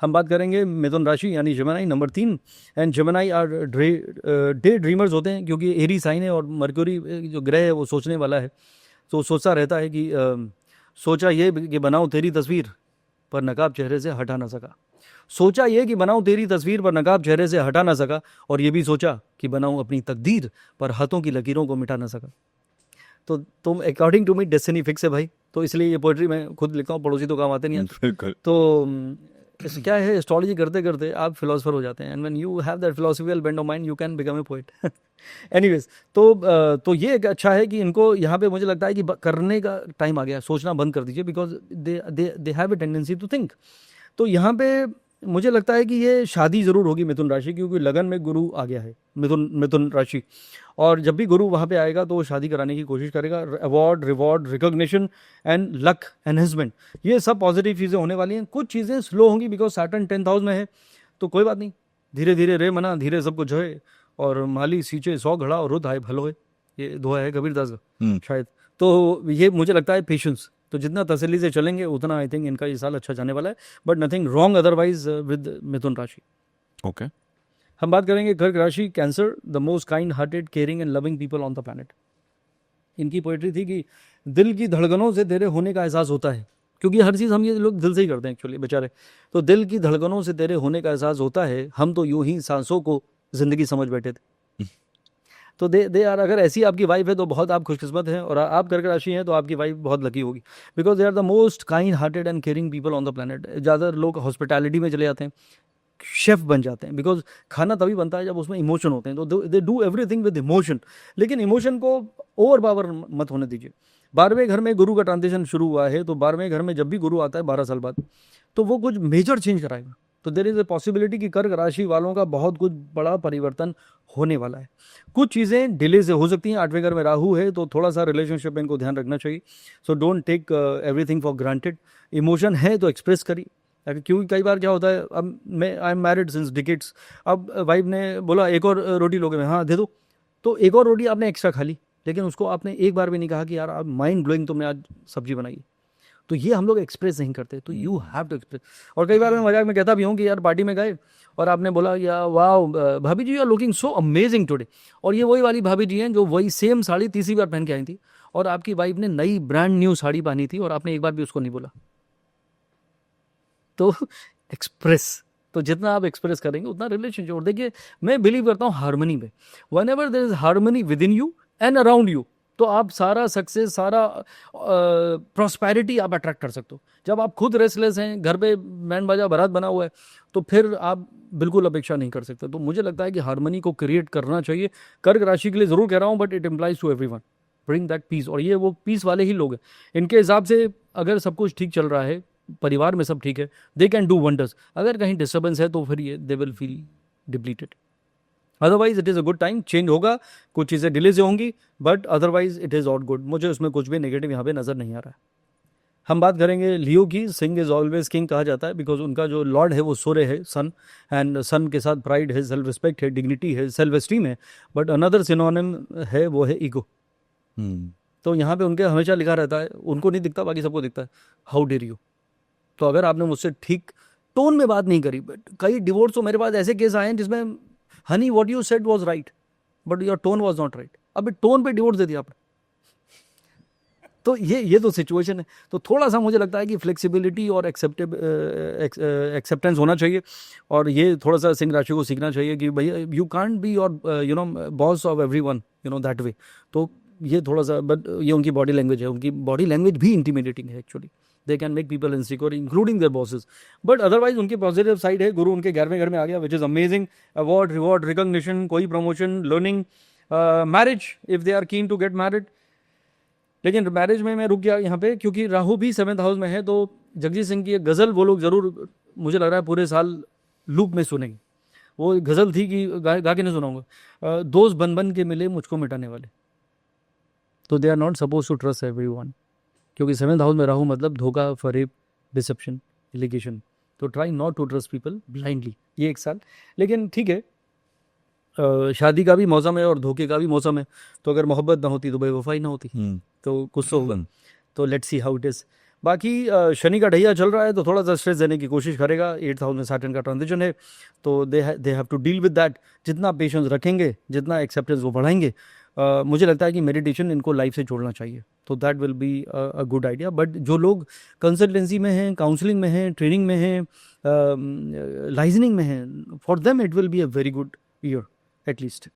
हम बात करेंगे मिथुन राशि यानी Gemini number 3। And Gemini are daydreamers होते हैं, क्योंकि एरी साइन है और मरक्यूरी जो ग्रह है वो सोचने वाला है। तो सोचता रहता है कि सोचा ये कि बनाऊं तेरी तस्वीर पर नकाब चेहरे से हटा ना सका। सोचा ये कि बनाऊं तेरी तस्वीर पर नकाब चेहरे से हटा ना सका, और ये भी सोचा कि बनाऊं अपनी तकदीर पर हाथों की लकीरों को मिटा ना सका। तो तुम according to me destiny fix है भाई, तो इसलिए ये पोएट्री मैं खुद लिखता हूँ, पड़ोसी तो काम आते नहीं आते। बिल्कुल। तो क्या है, एस्ट्रोलॉजी करते करते आप फिलोसफर हो जाते हैं, and when you have that philosophical bend of mind you can become a poet. Anyways, तो ये एक अच्छा है कि इनको यहाँ पे मुझे लगता है कि करने का टाइम आ गया, सोचना बंद कर दीजिए, because they have a tendency to think. तो यहाँ पे मुझे लगता है कि ये शादी जरूर होगी मिथुन राशि, क्योंकि लगन में गुरु आ गया है मिथुन राशि, और जब भी गुरु वहाँ पे आएगा तो वो शादी कराने की कोशिश करेगा। Award, reward, recognition and luck enhancement, ये सब पॉजिटिव चीज़ें होने वाली हैं। कुछ चीज़ें स्लो होंगी बिकॉज सैटर्न 10th हाउस में है, तो कोई बात नहीं, धीरे धीरे रे मना, धीरे सब कुछ है, और माली सींचे 100 घड़ा और रुत आए भलो है, ये दोहा है कबीरदास का शायद। तो ये मुझे लगता है पेशेंस, तो जितना तसल्ली से चलेंगे उतना आई थिंक इनका ये साल अच्छा जाने वाला है, but nothing wrong otherwise with मिथुन राशि। ओके। हम बात करेंगे कर्क राशि, cancer, the most kind hearted, caring and loving people on the planet. इनकी पोएट्री थी कि दिल की धड़कनों से तेरे होने का एहसास होता है, क्योंकि हर चीज़ हम ये लोग दिल से ही करते हैं एक्चुअली बेचारे। तो दिल की धड़कनों से तेरे होने का एहसास होता है, हम तो यूं ही सांसों को जिंदगी समझ बैठे थे। तो दे आर, अगर ऐसी आपकी वाइफ है तो बहुत आप खुशकिस्मत हैं, और आप कर्क राशि हैं तो आपकी वाइफ बहुत लकी होगी, because they are the most kind hearted and caring people on the planet. ज़्यादा लोग हॉस्पिटैलिटी में चले जाते हैं, शेफ बन जाते हैं, बिकॉज खाना तभी बनता है जब उसमें इमोशन होते हैं, तो they do everything with emotion. लेकिन इमोशन को ओवर पावर मत होने दीजिए। 12वें घर में गुरु का ट्रांजिशन शुरू हुआ है, तो 12वें घर में जब भी गुरु आता है 12 साल बाद, तो वो कुछ मेजर चेंज कराएगा। तो देयर इज ए पॉसिबिलिटी कि कर्क राशि वालों का बहुत कुछ बड़ा परिवर्तन होने वाला है। कुछ चीज़ें डिले से हो सकती हैं। 8वें घर में राहु है, तो थोड़ा सा रिलेशनशिप में इनको ध्यान रखना चाहिए। So don't take everything for granted. Emotion है तो एक्सप्रेस करिए, क्योंकि कई बार क्या होता है, अब मैं I am married since decades, अब वाइफ ने बोला एक और रोटी लोगे, मैं हाँ दे दो, तो एक और रोटी आपने एक्स्ट्रा खा ली, लेकिन उसको आपने एक बार भी नहीं कहा कि यार आप माइंड ब्लोइंग तुमने आज सब्जी बनाई। तो ये हम लोग एक्सप्रेस नहीं करते, तो यू हैव टू एक्सप्रेस। और कई बार मैं मजाक में कहता भी हूँ कि यार पार्टी में गए और आपने बोला या वाह भाभी जी you are looking so amazing today, और ये वही वाली भाभी जी हैं जो वही सेम साड़ी तीसरी बार पहन के आई थी, और आपकी वाइफ ने नई ब्रांड न्यू साड़ी पहनी थी और आपने एक बार भी उसको नहीं बोला। तो एक्सप्रेस, तो जितना आप एक्सप्रेस करेंगे उतना रिलेशनशिप। और देखिए मैं बिलीव करता हूँ हार्मनी में, whenever there is harmony within you and around you, तो आप सारा सक्सेस, सारा प्रॉस्पेरिटी आप अट्रैक्ट कर सकते हो। जब आप खुद रेस्टलेस हैं, घर पे बैंड बाजा बारात बना हुआ है, तो फिर आप बिल्कुल अपेक्षा नहीं कर सकते। तो मुझे लगता है कि हार्मनी को क्रिएट करना चाहिए। कर्क राशि के लिए ज़रूर कह रहा हूँ, but it implies to everyone, bring that peace. और ये वो पीस वाले ही लोग हैं, इनके हिसाब से अगर सब कुछ ठीक चल रहा है, परिवार में सब ठीक है, दे कैन डू वंडर्स। अगर कहीं डिस्टर्बेंस है तो फिर ये they will feel depleted. Otherwise it is a good time, change होगा, कुछ चीज़ें डिले से होंगी, but otherwise it is all good. मुझे उसमें कुछ भी नेगेटिव यहाँ पे नज़र नहीं आ रहा है। हम बात करेंगे लियो की। सिंह इज ऑलवेज किंग कहा जाता है, बिकॉज उनका जो लॉर्ड है वो सूर्य है, सन, एंड सन के साथ प्राइड है, सेल्फ रिस्पेक्ट है, डिग्निटी है, सेल्फ एस्टीम है, बट अनदर सिनोनिम है वो है ईगो। तो यहाँ पे उनके हमेशा लिखा रहता है, उनको नहीं दिखता, बाकी सबको दिखता है, हाउ डेयर यू। तो अगर आपने मुझसे ठीक टोन में बात नहीं करी, बट कई डिवोर्स तो मेरे पास ऐसे केस आए हैं जिसमें Honey what you said was right but your tone was not right, अभी टोन पे डिवोर्स दे दिया आपने। तो ये तो सिचुएशन है। तो थोड़ा सा मुझे लगता है कि फ्लेक्सिबिलिटी और एक्सेप्टेंस होना चाहिए, और ये थोड़ा सा सिंह राशि को सीखना चाहिए कि भैया you can't be your boss of everyone that way. तो ये थोड़ा सा, बट ये उनकी बॉडी लैंग्वेज है, उनकी बॉडी लैंग्वेज भी इंटिमिडेटिंग है actually. They can make people insecure including their bosses, but otherwise उनकी पॉजिटिव साइड है। गुरु उनके 11वें घर में आ गया, which is amazing. Award, reward, recognition, कोई promotion, learning, marriage if they are keen to get married. लेकिन मैरिज में मैं रुक गया यहाँ पे, क्योंकि राहु भी 7th हाउस में है। तो जगजीत सिंह की एक गज़ल वो लोग ज़रूर, मुझे लग रहा है पूरे साल लूप में सुनेंगे। वो गज़ल थी कि गा के नहीं सुनाऊंगा, दोस्त बन बन के मिले मुझको मिटाने वाले। तो they are not suppose to trust everyone, क्योंकि 7th हाउस में राहु मतलब धोखा, फरेब, डिसेप्शन, एलिगेशन। तो try not to trust people blindly ये एक साल। लेकिन ठीक है, शादी का भी मौसम है और धोखे का भी मौसम है। तो अगर मोहब्बत ना होती तो बेवफाई ना होती, तो कुछ तो होगा। तो let's see how it is. बाकी शनि का ढैया चल रहा है तो थोड़ा सा स्ट्रेस देने की कोशिश करेगा। 8th हाउस में सैटर्न का ट्रांजिशन है, तो they have to deal with that. जितना पेशेंस रखेंगे, जितना एक्सेप्टेंस वो बढ़ाएंगे, मुझे लगता है कि मेडिटेशन इनको लाइफ से जोड़ना चाहिए, तो that will be a good idea. But जो लोग कंसल्टेंसी में हैं, काउंसलिंग में हैं, ट्रेनिंग में हैं, लाइजनिंग में हैं, for them it will be a very good year at least.